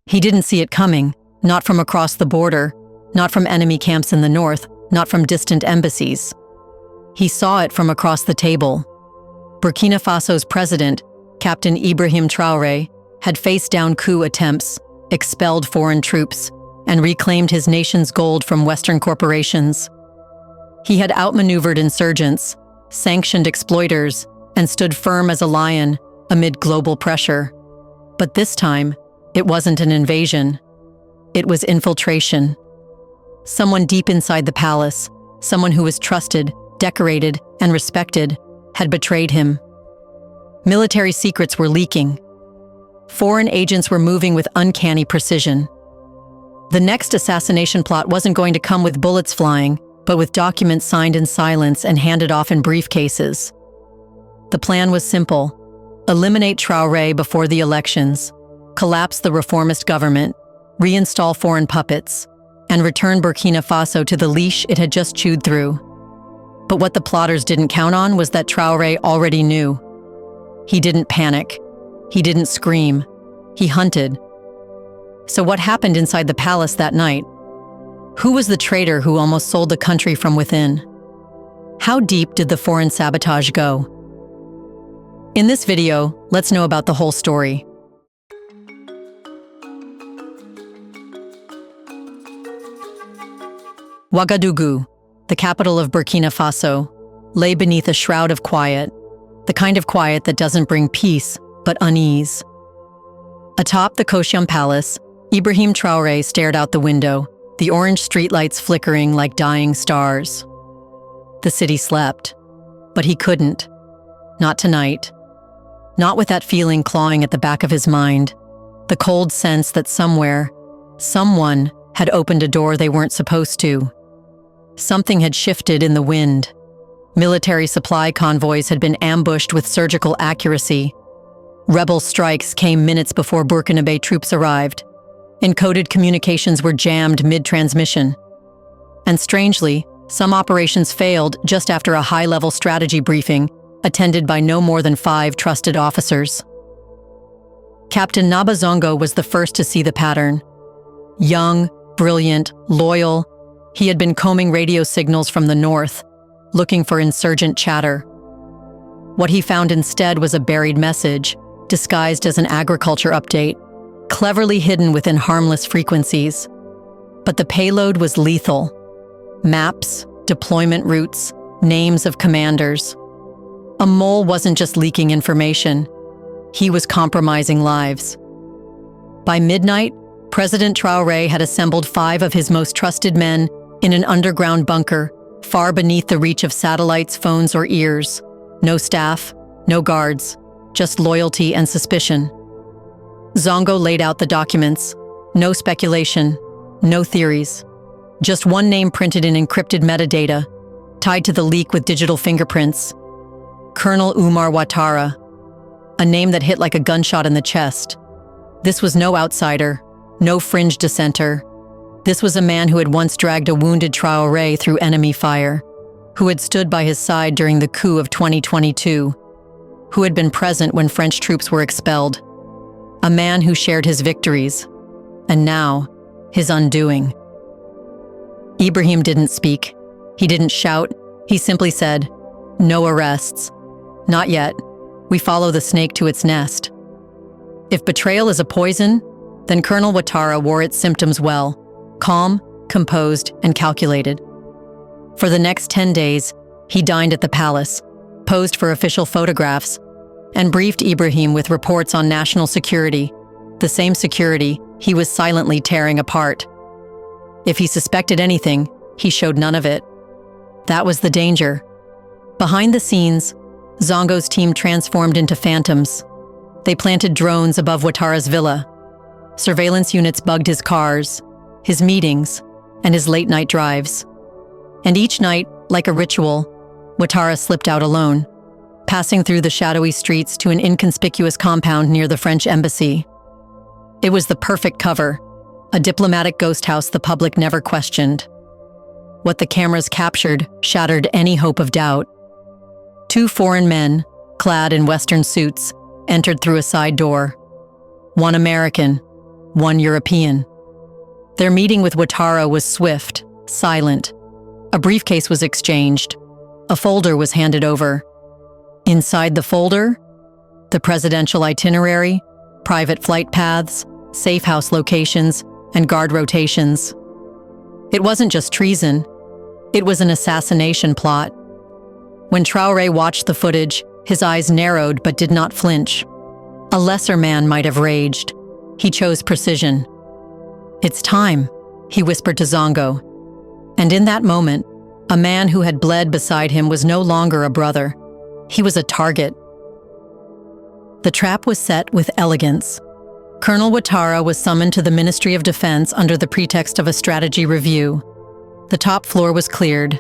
He didn't see it coming, not from across the border, not from enemy camps in the north, not from distant embassies. He saw it from across the table. Burkina Faso's president, Captain Ibrahim Traoré, had faced down coup attempts, expelled foreign troops, and reclaimed his nation's gold from Western corporations. He had outmaneuvered insurgents, sanctioned exploiters, and stood firm as a lion amid global pressure. But this time, it wasn't an invasion. It was infiltration. Someone deep inside the palace, someone who was trusted, decorated, and respected, had betrayed him. Military secrets were leaking. Foreign agents were moving with uncanny precision. The next assassination plot wasn't going to come with bullets flying, but with documents signed in silence and handed off in briefcases. The plan was simple: eliminate Traoré before the elections, collapse the reformist government, reinstall foreign puppets, and return Burkina Faso to the leash it had just chewed through. But what the plotters didn't count on was that Traoré already knew. He didn't panic. He didn't scream. He hunted. So what happened inside the palace that night? Who was the traitor who almost sold the country from within? How deep did the foreign sabotage go? In this video, let's know about the whole story. Ouagadougou, the capital of Burkina Faso, lay beneath a shroud of quiet, the kind of quiet that doesn't bring peace, but unease. Atop the Kosham Palace, Ibrahim Traoré stared out the window, the orange streetlights flickering like dying stars. The city slept, but he couldn't. Not tonight. Not with that feeling clawing at the back of his mind, the cold sense that somewhere, someone had opened a door they weren't supposed to. Something had shifted in the wind. Military supply convoys had been ambushed with surgical accuracy. Rebel strikes came minutes before Burkinabe troops arrived. Encoded communications were jammed mid-transmission. And strangely, some operations failed just after a high-level strategy briefing, attended by no more than 5 trusted officers. Captain Nabazongo was the first to see the pattern. Young, brilliant, loyal, he had been combing radio signals from the north, looking for insurgent chatter. What he found instead was a buried message, disguised as an agriculture update, cleverly hidden within harmless frequencies. But the payload was lethal. Maps, deployment routes, names of commanders. A mole wasn't just leaking information. He was compromising lives. By midnight, President Traoré had assembled 5 of his most trusted men in an underground bunker, far beneath the reach of satellites, phones, or ears. No staff, no guards, just loyalty and suspicion. Zongo laid out the documents. No speculation, no theories. Just one name printed in encrypted metadata, tied to the leak with digital fingerprints. Colonel Umar Ouattara, a name that hit like a gunshot in the chest. This was no outsider, no fringe dissenter. This was a man who had once dragged a wounded Traoré through enemy fire, who had stood by his side during the coup of 2022, who had been present when French troops were expelled. A man who shared his victories, and now, his undoing. Ibrahim didn't speak. He didn't shout. He simply said, "No arrests. Not yet. We follow the snake to its nest." If betrayal is a poison, then Colonel Ouattara wore its symptoms well, calm, composed, and calculated. For the next 10 days, he dined at the palace, posed for official photographs, and briefed Ibrahim with reports on national security, the same security he was silently tearing apart. If he suspected anything, he showed none of it. That was the danger. Behind the scenes, Zongo's team transformed into phantoms. They planted drones above Ouattara's villa. Surveillance units bugged his cars, his meetings, and his late-night drives. And each night, like a ritual, Ouattara slipped out alone, passing through the shadowy streets to an inconspicuous compound near the French embassy. It was the perfect cover, a diplomatic ghost house the public never questioned. What the cameras captured shattered any hope of doubt. 2 foreign men, clad in Western suits, entered through a side door. One American, one European. Their meeting with Ouattara was swift, silent. A briefcase was exchanged. A folder was handed over. Inside the folder, the presidential itinerary, private flight paths, safe house locations, and guard rotations. It wasn't just treason. It was an assassination plot. When Traoré watched the footage, his eyes narrowed but did not flinch. A lesser man might have raged. He chose precision. "It's time," he whispered to Zongo. And in that moment, a man who had bled beside him was no longer a brother. He was a target. The trap was set with elegance. Colonel Ouattara was summoned to the Ministry of Defense under the pretext of a strategy review. The top floor was cleared.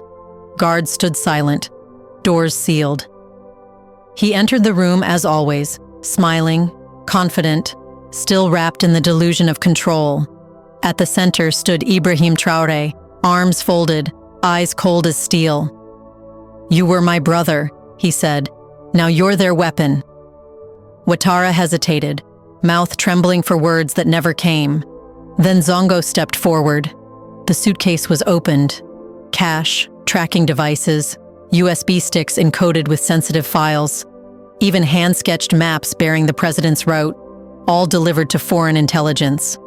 Guards stood silent, doors sealed. He entered the room as always, smiling, confident, still wrapped in the delusion of control. At the center stood Ibrahim Traoré, arms folded, eyes cold as steel. "You were my brother," he said. "Now you're their weapon." Ouattara hesitated, mouth trembling for words that never came. Then Zongo stepped forward. The suitcase was opened. Cash, tracking devices, USB sticks encoded with sensitive files, even hand-sketched maps bearing the president's route, all delivered to foreign intelligence.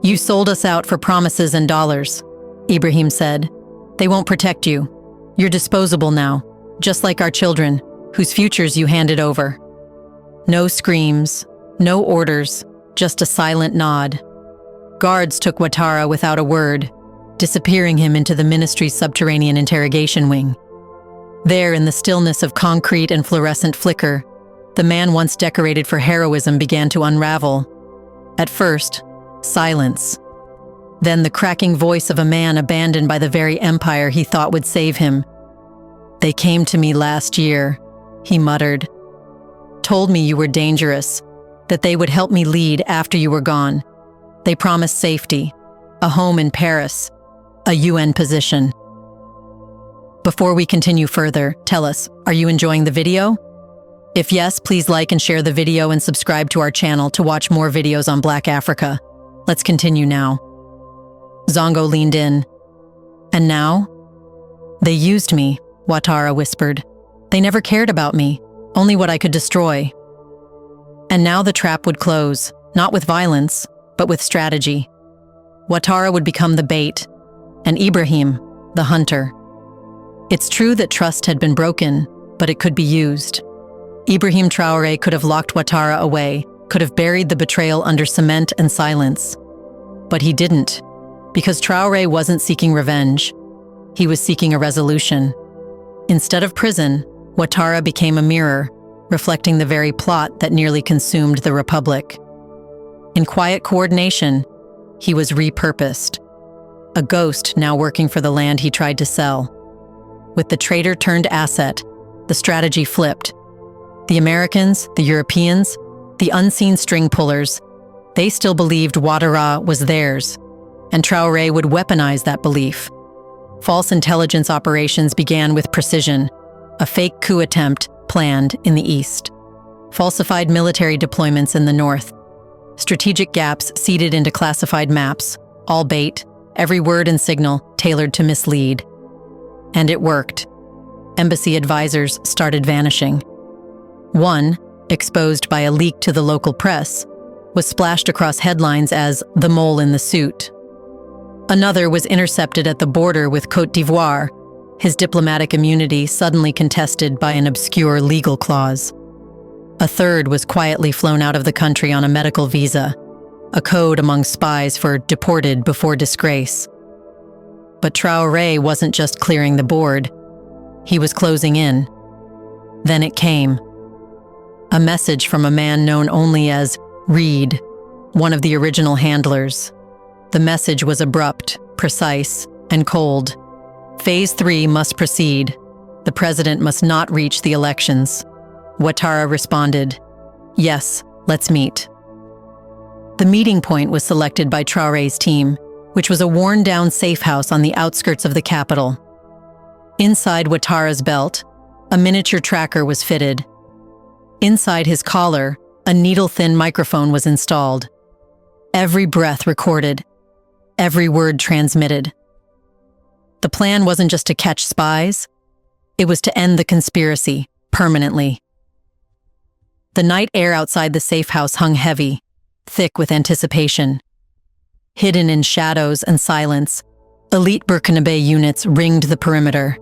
"You sold us out for promises and dollars," Ibrahim said. "They won't protect you. You're disposable now, just like our children, whose futures you handed over." No screams, no orders, just a silent nod. Guards took Ouattara without a word, disappearing him into the ministry's subterranean interrogation wing. There, in the stillness of concrete and fluorescent flicker, the man once decorated for heroism began to unravel. At first, silence. Then the cracking voice of a man abandoned by the very empire he thought would save him. "They came to me last year," he muttered. "Told me you were dangerous, that they would help me lead after you were gone. They promised safety, a home in Paris, a UN position." Before we continue further, tell us, are you enjoying the video? If yes, please like and share the video and subscribe to our channel to watch more videos on Black Africa. Let's continue now. Zongo leaned in. "And now?" "They used me," Ouattara whispered. "They never cared about me, only what I could destroy." And now the trap would close, not with violence, but with strategy. Ouattara would become the bait, and Ibrahim, the hunter. It's true that trust had been broken, but it could be used. Ibrahim Traoré could have locked Ouattara away, could have buried the betrayal under cement and silence. But he didn't, because Traoré wasn't seeking revenge. He was seeking a resolution. Instead of prison, Ouattara became a mirror, reflecting the very plot that nearly consumed the Republic. In quiet coordination, he was repurposed. A ghost now working for the land he tried to sell. With the traitor turned asset, the strategy flipped. The Americans, the Europeans, the unseen string pullers, they still believed Ouattara was theirs, and Traoré would weaponize that belief. False intelligence operations began with precision, a fake coup attempt planned in the east. Falsified military deployments in the north. Strategic gaps seeded into classified maps, all bait, every word and signal tailored to mislead. And it worked. Embassy advisors started vanishing. One, exposed by a leak to the local press, was splashed across headlines as "the mole in the suit." Another was intercepted at the border with Côte d'Ivoire, his diplomatic immunity suddenly contested by an obscure legal clause. A third was quietly flown out of the country on a medical visa, a code among spies for deported before disgrace. But Traoré wasn't just clearing the board. He was closing in. Then it came. A message from a man known only as Reed, one of the original handlers. The message was abrupt, precise, and cold. Phase 3 must proceed. The president must not reach the elections. Ouattara responded, "Yes, let's meet." The meeting point was selected by Traoré's team, which was a worn-down safe house on the outskirts of the capital. Inside Ouattara's belt, a miniature tracker was fitted. Inside his collar, a needle-thin microphone was installed. every breath recorded, every word transmitted. The plan wasn't just to catch spies, it was to end the conspiracy permanently. The night air outside the safe house hung heavy, thick with anticipation. Hidden in shadows and silence, elite Burkinabe units ringed the perimeter.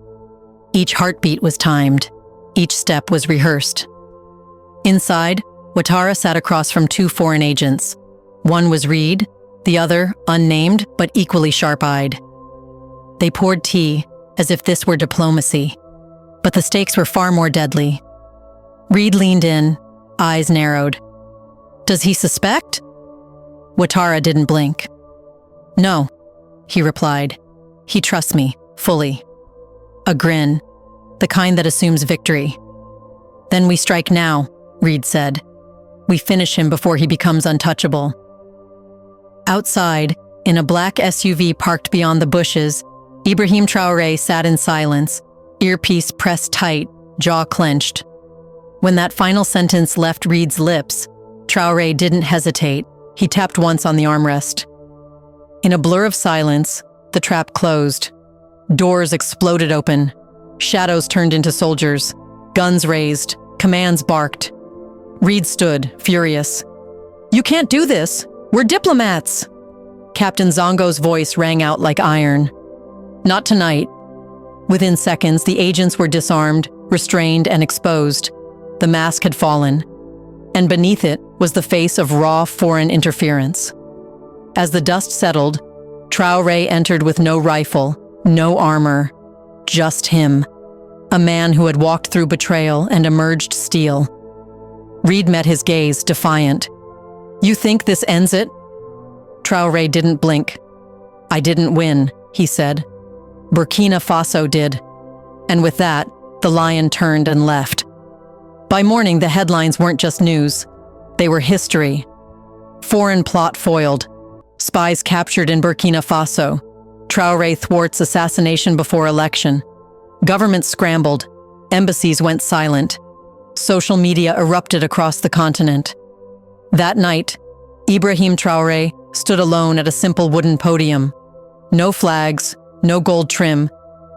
Each heartbeat was timed, each step was rehearsed. Inside, Ouattara sat across from two foreign agents. One was Reed, the other unnamed but equally sharp-eyed. They poured tea as if this were diplomacy, but the stakes were far more deadly. Reed leaned in, eyes narrowed. "Does he suspect?" Ouattara didn't blink. "No," he replied. "He trusts me, fully." A grin, the kind that assumes victory. "Then we strike now," Reed said. "We finish him before he becomes untouchable." Outside, in a black SUV parked beyond the bushes, Ibrahim Traoré sat in silence, earpiece pressed tight, jaw clenched. When that final sentence left Reed's lips, Traoré didn't hesitate. He tapped once on the armrest. In a blur of silence, the trap closed. Doors exploded open. Shadows turned into soldiers. Guns raised. Commands barked. Reed stood, furious. "You can't do this! We're diplomats!" Captain Zongo's voice rang out like iron. "Not tonight." Within seconds, the agents were disarmed, restrained, and exposed. The mask had fallen, and beneath it was the face of raw foreign interference. As the dust settled, Traoré entered with no rifle, no armor, just him, a man who had walked through betrayal and emerged steel. Reed met his gaze, defiant. "You think this ends it?" Traoré didn't blink. "I didn't win," he said. "Burkina Faso did." And with that, the lion turned and left. By morning, the headlines weren't just news. They were history. Foreign plot foiled. Spies captured in Burkina Faso. Traoré thwarts assassination before election. Governments scrambled. Embassies went silent. Social media erupted across the continent. That night, Ibrahim Traoré stood alone at a simple wooden podium. No flags, no gold trim,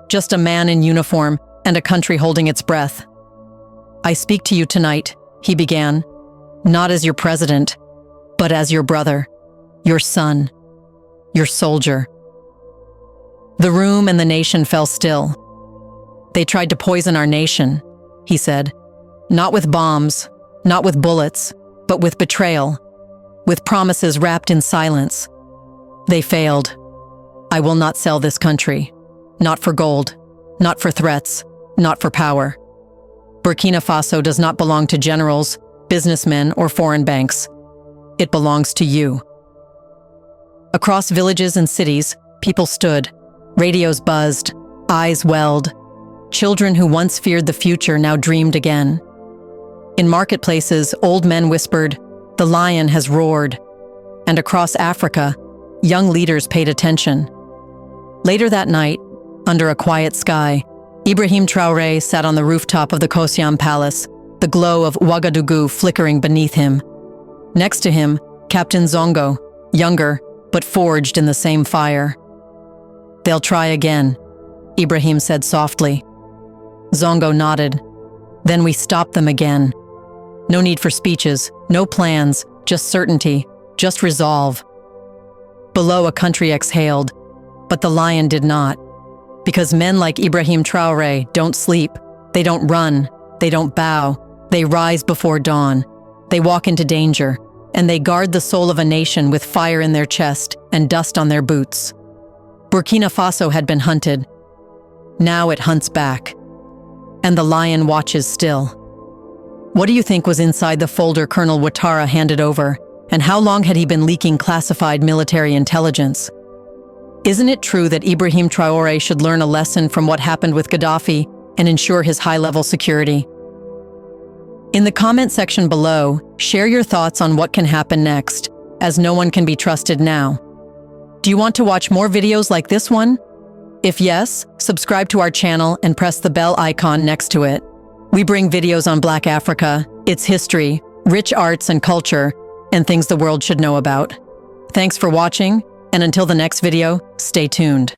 just a man in uniform and a country holding its breath. "I speak to you tonight," he began, "not as your president, but as your brother, your son, your soldier." The room and the nation fell still. "They tried to poison our nation," he said. "Not with bombs, not with bullets, but with betrayal, with promises wrapped in silence. They failed. I will not sell this country. Not for gold, not for threats, not for power. Burkina Faso does not belong to generals, businessmen, or foreign banks. It belongs to you." Across villages and cities, people stood. Radios buzzed, eyes welled. Children who once feared the future now dreamed again. In marketplaces, old men whispered, "The lion has roared." And across Africa, young leaders paid attention. Later that night, under a quiet sky, Ibrahim Traoré sat on the rooftop of the Kosiam Palace, the glow of Ouagadougou flickering beneath him. Next to him, Captain Zongo, younger, but forged in the same fire. "They'll try again," Ibrahim said softly. Zongo nodded. "Then we stop them again. No need for speeches, no plans, just certainty, just resolve." Below, a country exhaled, but the lion did not. Because men like Ibrahim Traoré don't sleep, they don't run, they don't bow, they rise before dawn. They walk into danger, and they guard the soul of a nation with fire in their chest and dust on their boots. Burkina Faso had been hunted. Now it hunts back. And the lion watches still. What do you think was inside the folder Colonel Ouattara handed over, and how long had he been leaking classified military intelligence? Isn't it true that Ibrahim Traoré should learn a lesson from what happened with Gaddafi and ensure his high-level security? In the comment section below, share your thoughts on what can happen next, as no one can be trusted now. Do you want to watch more videos like this one? If yes, subscribe to our channel and press the bell icon next to it. We bring videos on Black Africa, its history, rich arts and culture, and things the world should know about. Thanks for watching, and until the next video, stay tuned.